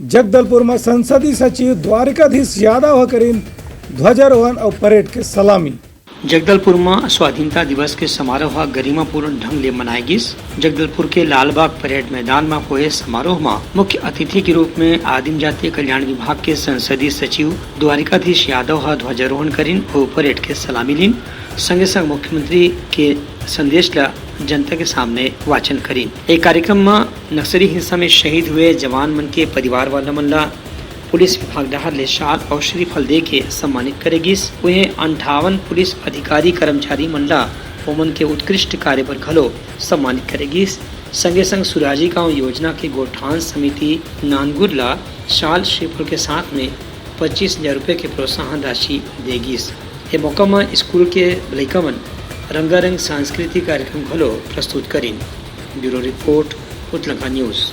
जगदलपुर में संसदीय सचिव द्वारिकाधीश यादव करीन ध्वजारोहण और परेड के सलामी। जगदलपुर में स्वाधीनता दिवस के समारोह गरिमापूर्ण ढंग ले मनाएगी। जगदलपुर के लालबाग परेड मैदान में हुए समारोह में मुख्य अतिथि के रूप में आदिम जाति कल्याण विभाग के संसदीय सचिव द्वारिकाधीश यादव ध्वजारोहण करीन और परेड के सलामी लीन। संगे संग मुख्यमंत्री के संदेश ला जनता के सामने वाचन करीन। एक कार्यक्रम में नक्सली हिंसा में शहीद हुए जवान मन के परिवार वाला मन ला पुलिस विभाग डहर ले शाल और श्रीफल दे के सम्मानित करेगी। उन्हें 58 पुलिस अधिकारी कर्मचारी मन ला ओमन के उत्कृष्ट कार्य पर घलो सम्मानित करेगी। संगे संग सुराजी गांव योजना के गोठान समिति नानगुर ला शाल श्रीफल के साथ में 25,000 रुपये के प्रोत्साहन राशि देगी। ये मौका में स्कूल के लड़का मन रंगारंग सांस्कृतिक कार्यक्रम घलो प्रस्तुत करीन। ब्यूरो रिपोर्ट उत्तलंका न्यूज़।